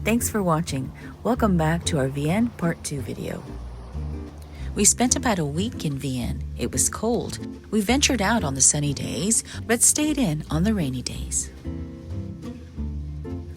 Thanks for watching. Welcome back to our Vienne Part 2 video. We spent about a week in Vienne. It was cold. We ventured out on the sunny days, but stayed in on the rainy days.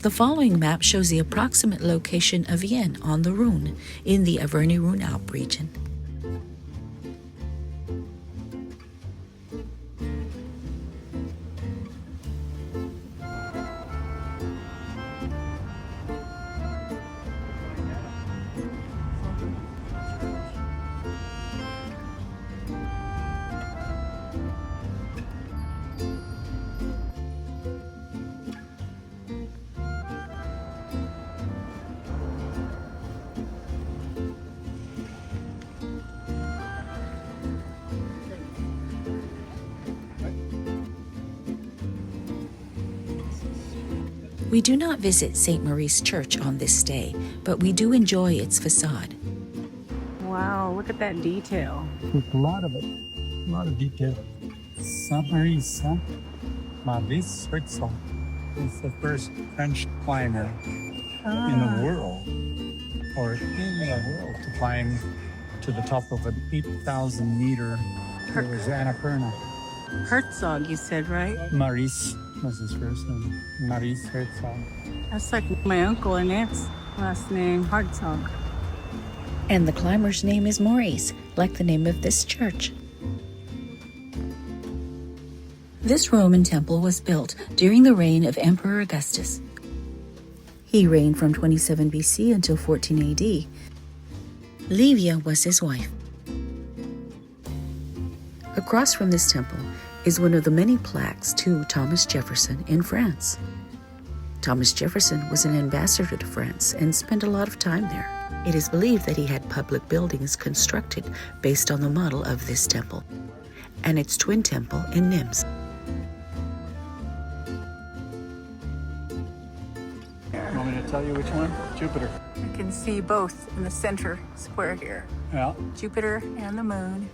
The following map shows the approximate location of Vienne on the Rhône in the Auvergne-Rhône-Alpes region. We do not visit St. Maurice Church on this day, but we do enjoy its facade. Wow, look at that detail. A lot of it. A lot of detail. St. Maurice, huh? Maurice Herzog is the first French climber in the world, or in the world, to climb to the top of an 8,000 meter. It was Annapurna. Herzog, you said, right? Maurice was his first name. Maurice Herzog. That's like my uncle and aunt's last name, Herzog. And the climber's name is Maurice, like the name of this church. This Roman temple was built during the reign of Emperor Augustus. He reigned from 27 BC until 14 AD. Livia was his wife. Across from this temple is one of the many plaques to Thomas Jefferson in France. Thomas Jefferson was an ambassador to France and spent a lot of time there. It is believed that he had public buildings constructed based on the model of this temple and its twin temple in Nimes. You want me to tell you which one? Jupiter. You can see both in the center square here. Yeah. Jupiter and the moon.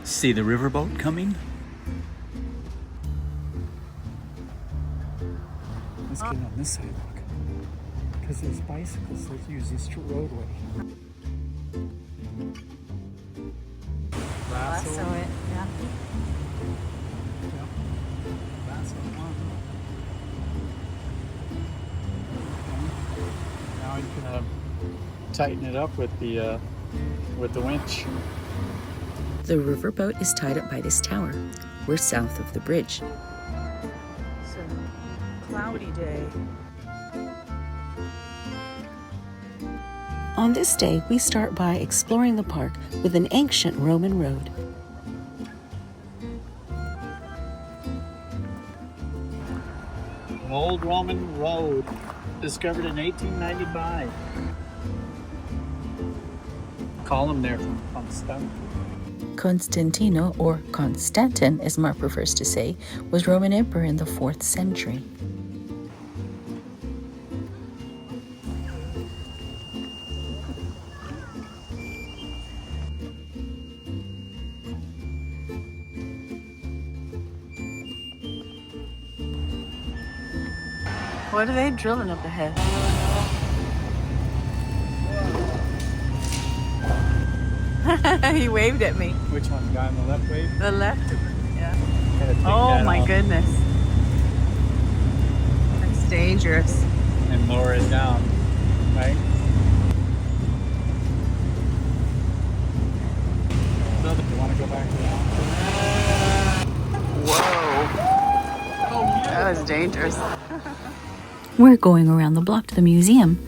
See the riverboat coming? Let's get on this side, look. Because there's bicycles that use this roadway. Lasso it, yeah. That's the one. Now you can tighten it up with the winch. The riverboat is tied up by this tower. We're south of the bridge. It's a cloudy day. On this day, we start by exploring the park with an ancient Roman road. An old Roman road discovered in 1895. Column there from Constantine. Constantino, or Constantin as Mark prefers to say, was Roman emperor in the 4th century. What are they drilling up ahead? He waved at me. Which one? The guy on the left wave? The left? Yeah. Gotta take Oh that my off goodness. That's dangerous. and lower it down, right? So if you want to go back to that. Whoa. That was dangerous. We're going around the block to the museum.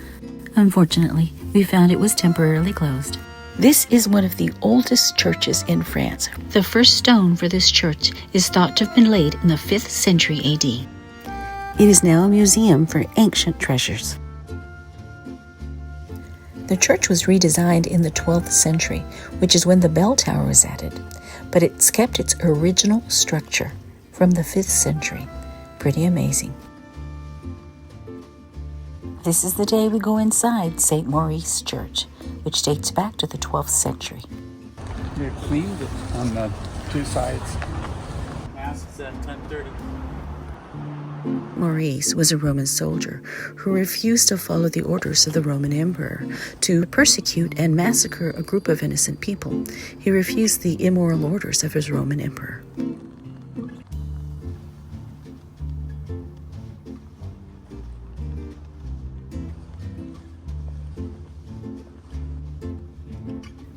Unfortunately, we found it was temporarily closed. This is one of the oldest churches in France. The first stone for this church is thought to have been laid in the 5th century AD. It is now a museum for ancient treasures. The church was redesigned in the 12th century, which is when the bell tower was added, but it's kept its original structure from the 5th century. Pretty amazing. This is the day we go inside St. Maurice Church, which dates back to the 12th century. They cleaned it on the two sides. Masks at 10:30. Maurice was a Roman soldier who refused to follow the orders of the Roman emperor to persecute and massacre a group of innocent people. He refused the immoral orders of his Roman emperor.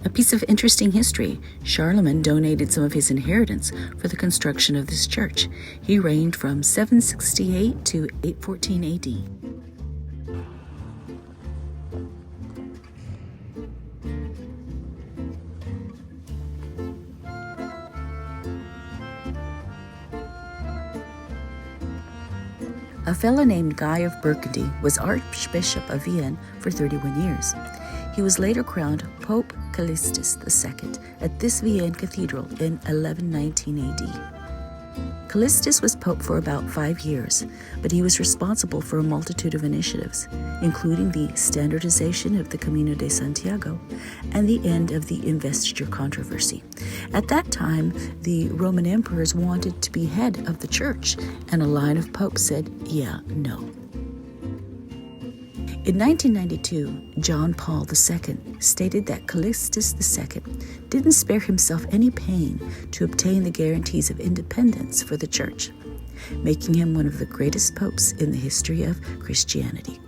A piece of interesting history: Charlemagne donated some of his inheritance for the construction of this church. He reigned from 768 to 814 AD. A fellow named Guy of Burgundy was Archbishop of Vienne for 31 years. He was later crowned Pope Callistus II at this Vienne cathedral in 1119 AD. Callistus was pope for about 5 years, but he was responsible for a multitude of initiatives, including the standardization of the Camino de Santiago and the end of the investiture controversy. At that time, the Roman emperors wanted to be head of the church, and a line of popes said, yeah, no. In 1992, John Paul II stated that Callistus II didn't spare himself any pain to obtain the guarantees of independence for the church, making him one of the greatest popes in the history of Christianity.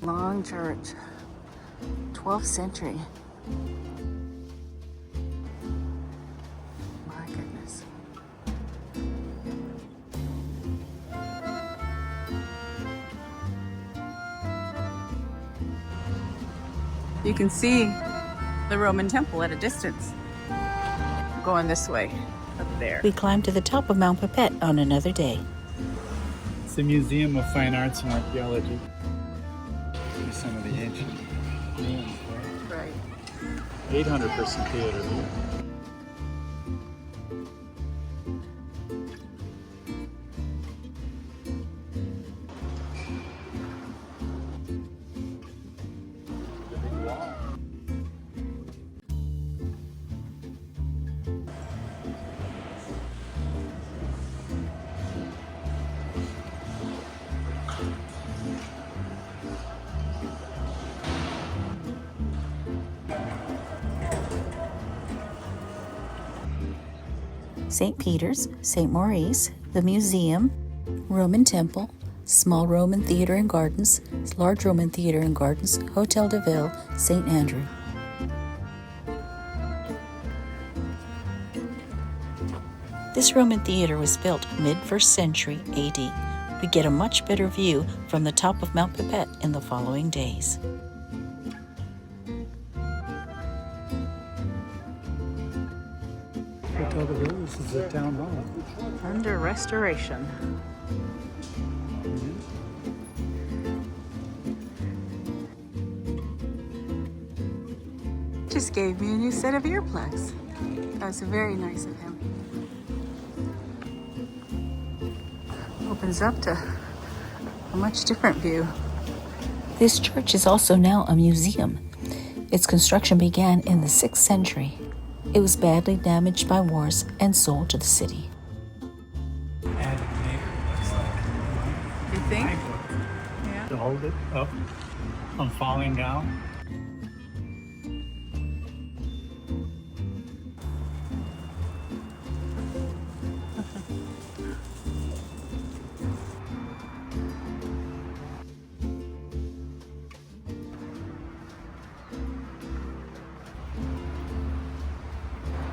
Long church, 12th century. My goodness. You can see the Roman temple at a distance. Going this way, up there. We climbed to the top of Mount Pipet on another day. It's the Museum of Fine Arts and Archaeology. Here's some of the ancient ruins there. Right. 800-person theater. St. Peter's, St. Maurice, the museum, Roman temple, small Roman theater and gardens, large Roman theater and gardens, Hotel de Ville, St. Andrew. This Roman theater was built mid-1st century AD. We get a much better view from the top of Mount Pipet in the following days. Hotel de Ville, this is the town hall. Under restoration. Just gave me a new set of earplugs. That was very nice of him. Opens up to a much different view. This church is also now a museum. Its construction began in the 6th century. It was badly damaged by wars and sold to the city. And maybe it looks like You think? to hold it up from falling down.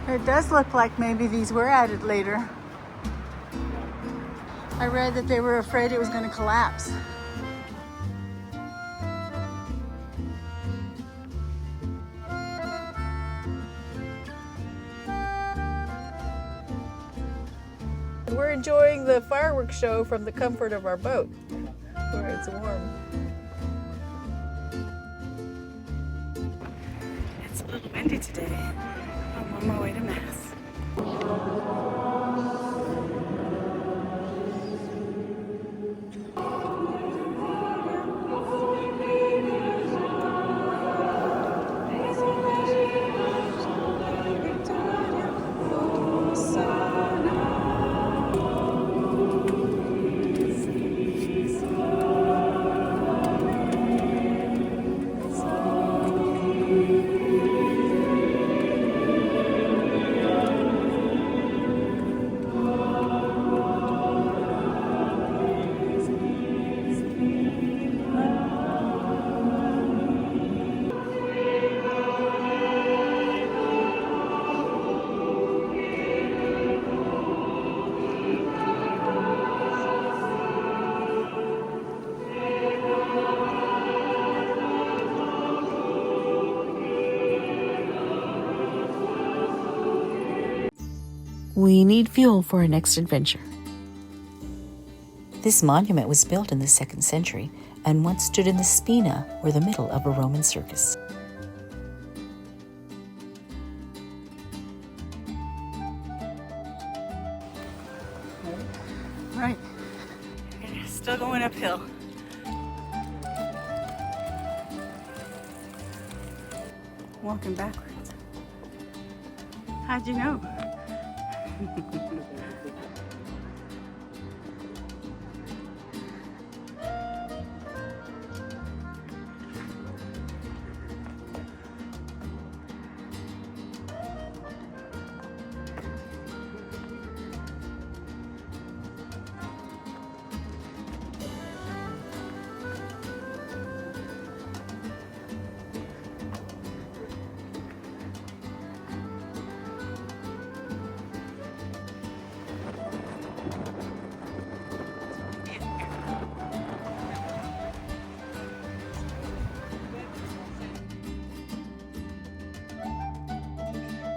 It does look like maybe these were added later. I read that they were afraid it was going to collapse. We're enjoying the fireworks show from the comfort of our boat, where it's warm. It's a little bit windy today. I'm on my way to Mass. We need fuel for our next adventure. This monument was built in the 2nd century and once stood in the Spina, or the middle of a Roman circus. Right. Still going uphill. Walking backwards. How'd you know?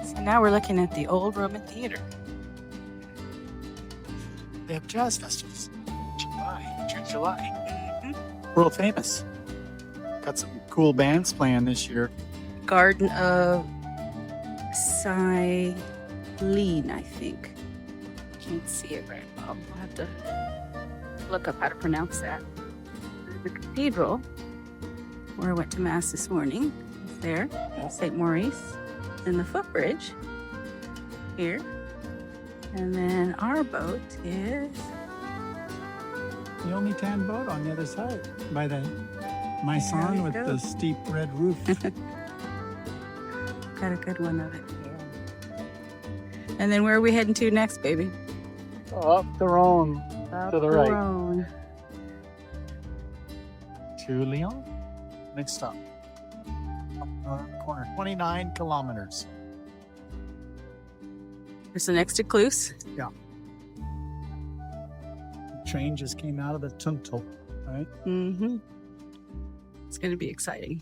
So now we're looking at the old Roman theater. They have jazz festivals. June, July. World famous. Got some cool bands playing this year. Garden of Cybèle, I think. Can't see it right now. I'll have to look up how to pronounce that. The cathedral, where I went to Mass this morning, is there. St. Maurice. And the footbridge here. And then our boat is The only tan boat on the other side by the Maison with the steep red roof. got a good one of it. And then where are we heading to next, baby? Up the Rhône to the right. Rhône. To Lyon. Next stop. Up the corner. 29 kilometers. There's the next Ecluse. Yeah. The train just came out of the tunnel, right? Mm-hmm. It's going to be exciting.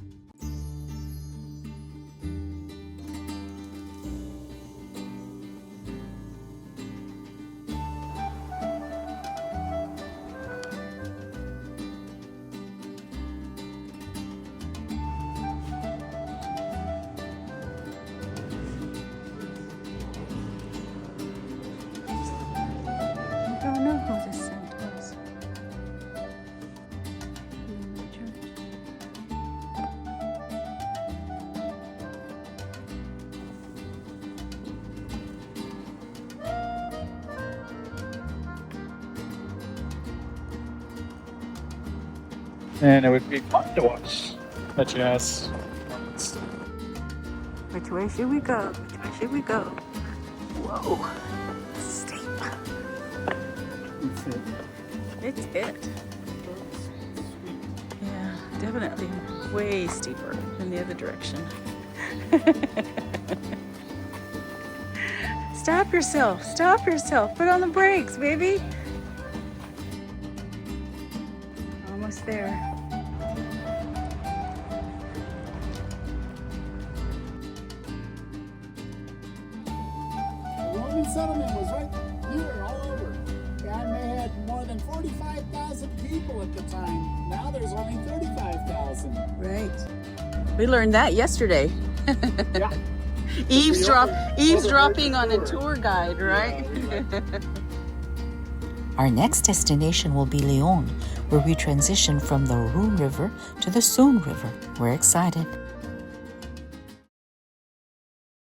I don't know who this saint was. In the church. And it would be fun to watch the jazz. Which way should we go? Which way should we go? Whoa. Steep. It's it. Yeah, definitely way steeper than the other direction. Stop yourself. Stop yourself. Put on the brakes, baby. Almost there. The Roman settlement was right here all over. And they had more than 45,000 people at the time. Now there's only 35,000. Right. We learned that yesterday. Yeah. Eavesdropping on a tour guide, right? Our next destination will be Lyon, where we transition from the Rhône River to the Saône River. We're excited.